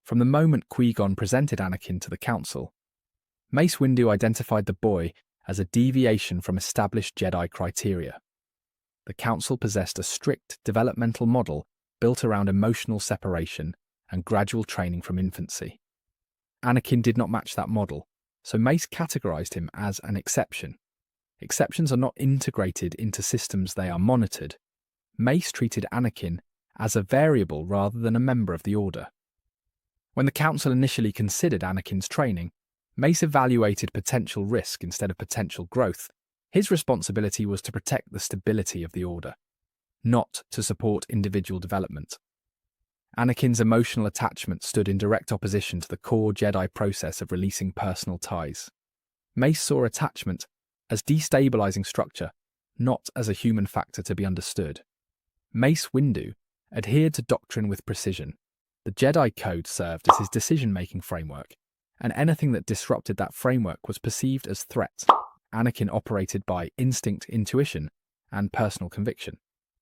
From the moment Qui-Gon presented Anakin to the Council, Mace Windu identified the boy as a deviation from established Jedi criteria. The Council possessed a strict developmental model built around emotional separation and gradual training from infancy. Anakin did not match that model, so Mace categorized him as an exception. Exceptions are not integrated into systems, they are monitored. Mace treated Anakin as a variable rather than a member of the Order. When the Council initially considered Anakin's training, Mace evaluated potential risk instead of potential growth. His responsibility was to protect the stability of the Order, not to support individual development. Anakin's emotional attachment stood in direct opposition to the core Jedi process of releasing personal ties. Mace saw attachment as destabilizing structure, not as a human factor to be understood. Mace Windu adhered to doctrine with precision. The Jedi Code served as his decision-making framework, and anything that disrupted that framework was perceived as threat. Anakin operated by instinct, intuition, and personal conviction.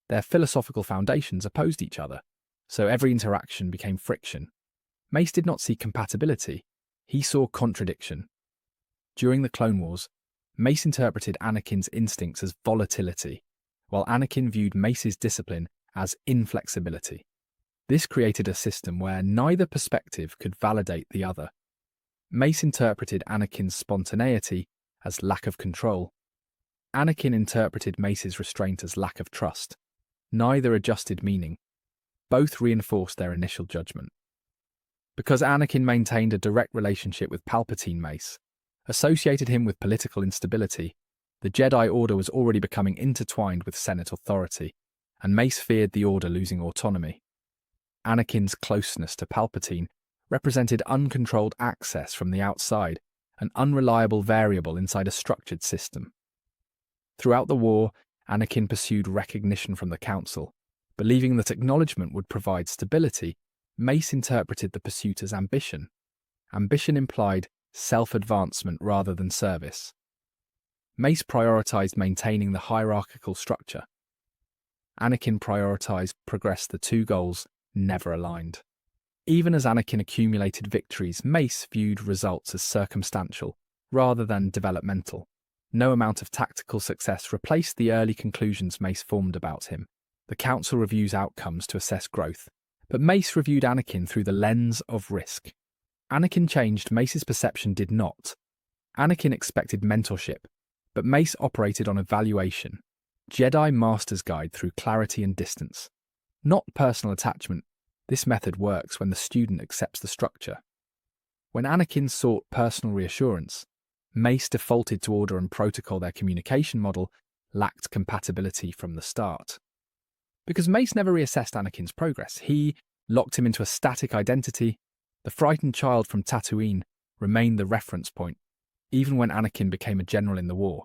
Their philosophical foundations opposed each other, so every interaction became friction. Mace did not see compatibility, he saw contradiction. During the Clone Wars, Mace interpreted Anakin's instincts as volatility, while Anakin viewed Mace's discipline as inflexibility. This created a system where neither perspective could validate the other. Mace interpreted Anakin's spontaneity as lack of control. Anakin interpreted Mace's restraint as lack of trust. Neither adjusted meaning. Both reinforced their initial judgment. Because Anakin maintained a direct relationship with Palpatine, Mace associated him with political instability. The Jedi Order was already becoming intertwined with Senate authority, and Mace feared the Order losing autonomy. Anakin's closeness to Palpatine represented uncontrolled access from the outside, an unreliable variable inside a structured system. Throughout the war, Anakin pursued recognition from the Council. Believing that acknowledgement would provide stability, Mace interpreted the pursuit as ambition. Ambition implied self-advancement rather than service. Mace prioritized maintaining the hierarchical structure. Anakin prioritized progress. The two goals never aligned. Even as Anakin accumulated victories, Mace viewed results as circumstantial rather than developmental. No amount of tactical success replaced the early conclusions Mace formed about him. The Council reviews outcomes to assess growth, but Mace reviewed Anakin through the lens of risk. Anakin changed, Mace's perception did not. Anakin expected mentorship, but Mace operated on evaluation. Jedi Master's Guide through clarity and distance. Not personal attachment. This method works when the student accepts the structure. When Anakin sought personal reassurance, Mace defaulted to order and protocol. Their communication model lacked compatibility from the start. Because Mace never reassessed Anakin's progress, he locked him into a static identity. The frightened child from Tatooine remained the reference point, even when Anakin became a general in the war.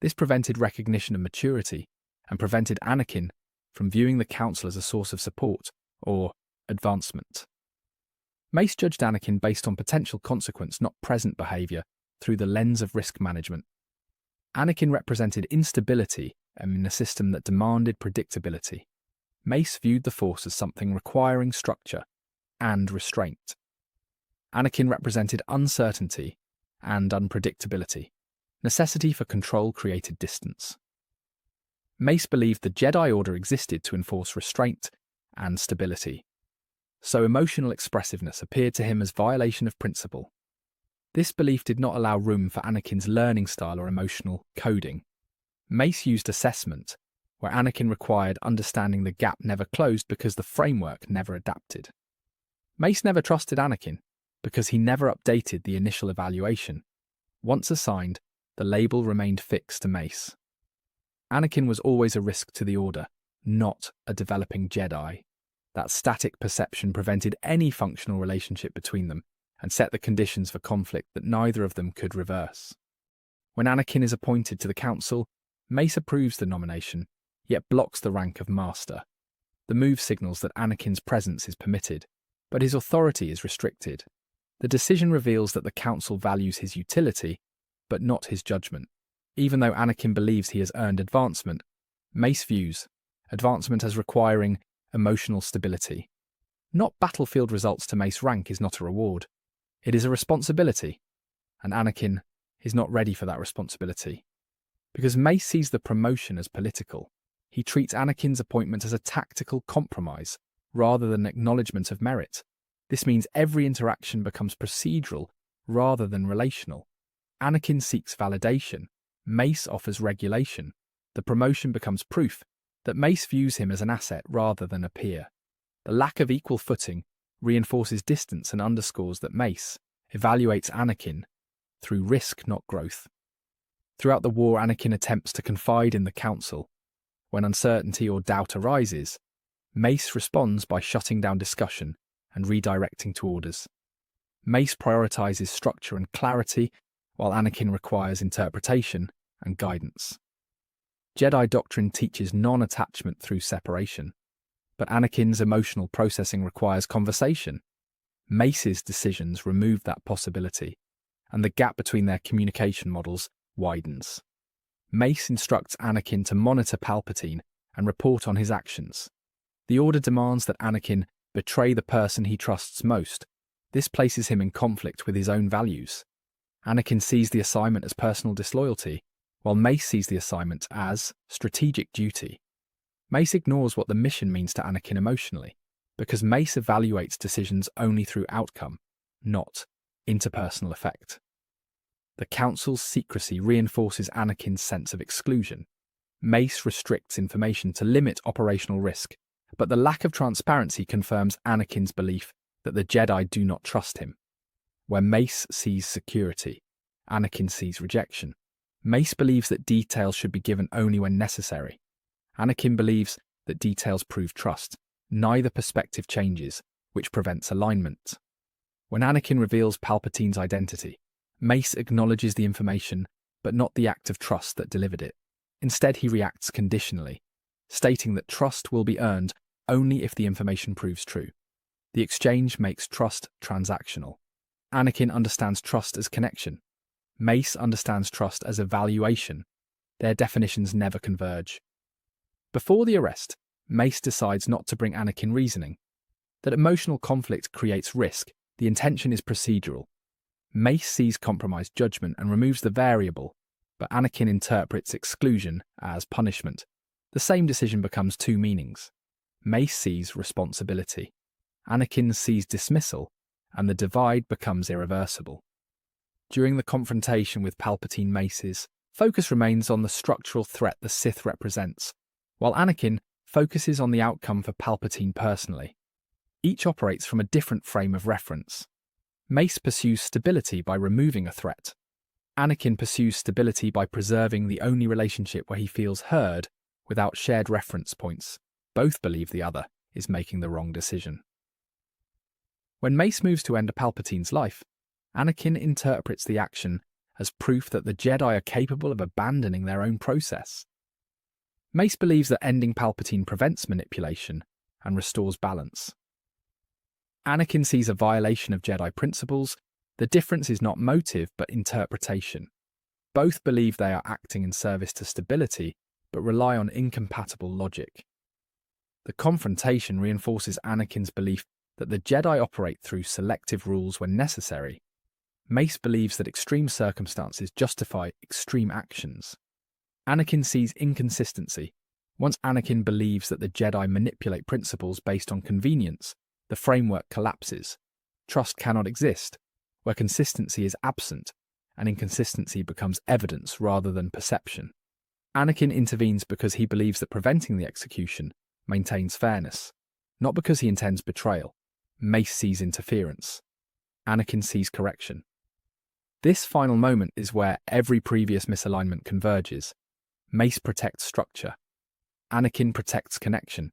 This prevented recognition of maturity and prevented Anakin from viewing the Council as a source of support or advancement. Mace judged Anakin based on potential consequence, not present behavior, through the lens of risk management. Anakin represented instability in a system that demanded predictability. Mace viewed the Force as something requiring structure and restraint. Anakin represented uncertainty and unpredictability. Necessity for control created distance. Mace believed the Jedi Order existed to enforce restraint and stability. So emotional expressiveness appeared to him as violation of principle. This belief did not allow room for Anakin's learning style or emotional coding. Mace used assessment, where Anakin required understanding. The gap never closed because the framework never adapted. Mace never trusted Anakin because he never updated the initial evaluation. Once assigned, the label remained fixed to Mace. Anakin was always a risk to the Order, not a developing Jedi. That static perception prevented any functional relationship between them and set the conditions for conflict that neither of them could reverse. When Anakin is appointed to the Council, Mace approves the nomination, yet blocks the rank of Master. The move signals that Anakin's presence is permitted, but his authority is restricted. The decision reveals that the Council values his utility, but not his judgment. Even though Anakin believes he has earned advancement, Mace views advancement as requiring emotional stability. Not battlefield results to Mace rank is not a reward. It is a responsibility, and Anakin is not ready for that responsibility. Because Mace sees the promotion as political, he treats Anakin's appointment as a tactical compromise rather than acknowledgement of merit. This means every interaction becomes procedural rather than relational. Anakin seeks validation. Mace offers regulation. The promotion becomes proof that Mace views him as an asset rather than a peer. The lack of equal footing reinforces distance and underscores that Mace evaluates Anakin through risk, not growth. Throughout the war, Anakin attempts to confide in the Council. When uncertainty or doubt arises, Mace responds by shutting down discussion and redirecting to orders. Mace prioritizes structure and clarity, while Anakin requires interpretation and guidance. Jedi doctrine teaches non-attachment through separation, but Anakin's emotional processing requires conversation. Mace's decisions remove that possibility, and the gap between their communication models widens. Mace instructs Anakin to monitor Palpatine and report on his actions. The order demands that Anakin betray the person he trusts most. This places him in conflict with his own values. Anakin sees the assignment as personal disloyalty, while Mace sees the assignment as strategic duty. Mace ignores what the mission means to Anakin emotionally, because Mace evaluates decisions only through outcome, not interpersonal effect. The Council's secrecy reinforces Anakin's sense of exclusion. Mace restricts information to limit operational risk, but the lack of transparency confirms Anakin's belief that the Jedi do not trust him. Where Mace sees security, Anakin sees rejection. Mace believes that details should be given only when necessary. Anakin believes that details prove trust. Neither perspective changes, which prevents alignment. When Anakin reveals Palpatine's identity, Mace acknowledges the information, but not the act of trust that delivered it. Instead, he reacts conditionally, stating that trust will be earned only if the information proves true. The exchange makes trust transactional. Anakin understands trust as connection. Mace understands trust as evaluation. Their definitions never converge. Before the arrest, Mace decides not to bring Anakin reasoning. That emotional conflict creates risk. The intention is procedural. Mace sees compromised judgment and removes the variable, but Anakin interprets exclusion as punishment. The same decision becomes two meanings. Mace sees responsibility. Anakin sees dismissal, and the divide becomes irreversible. During the confrontation with Palpatine, Mace's focus remains on the structural threat the Sith represents, while Anakin focuses on the outcome for Palpatine personally. Each operates from a different frame of reference. Mace pursues stability by removing a threat. Anakin pursues stability by preserving the only relationship where he feels heard without shared reference points. Both believe the other is making the wrong decision. When Mace moves to end Palpatine's life, Anakin interprets the action as proof that the Jedi are capable of abandoning their own process. Mace believes that ending Palpatine prevents manipulation and restores balance. Anakin sees a violation of Jedi principles. The difference is not motive but interpretation. Both believe they are acting in service to stability but rely on incompatible logic. The confrontation reinforces Anakin's belief that the Jedi operate through selective rules when necessary. Mace believes that extreme circumstances justify extreme actions. Anakin sees inconsistency. Once Anakin believes that the Jedi manipulate principles based on convenience, the framework collapses. Trust cannot exist, where consistency is absent, and inconsistency becomes evidence rather than perception. Anakin intervenes because he believes that preventing the execution maintains fairness, not because he intends betrayal. Mace sees interference. Anakin sees correction. This final moment is where every previous misalignment converges. Mace protects structure. Anakin protects connection.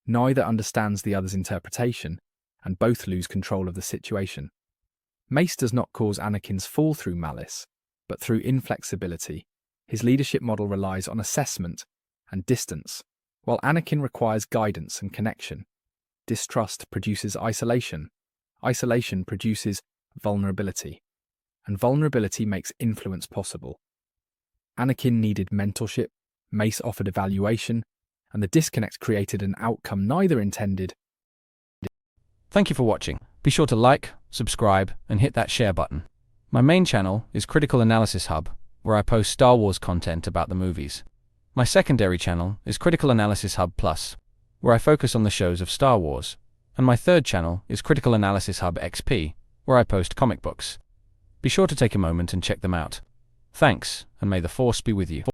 Neither understands the other's interpretation, and both lose control of the situation. Mace does not cause Anakin's fall through malice, but through inflexibility. His leadership model relies on assessment and distance, while Anakin requires guidance and connection. Distrust produces isolation. Isolation produces vulnerability, and vulnerability makes influence possible. Anakin needed mentorship, Mace offered evaluation, and the disconnect created an outcome neither intended. Thank you for watching. Be sure to like, subscribe, and hit that share button. My main channel is Critical Analysis Hub, where I post Star Wars content about the movies. My secondary channel is Critical Analysis Hub Plus, where I focus on the shows of Star Wars. And my third channel is Critical Analysis Hub XP, where I post comic books. Be sure to take a moment and check them out. Thanks, and may the Force be with you.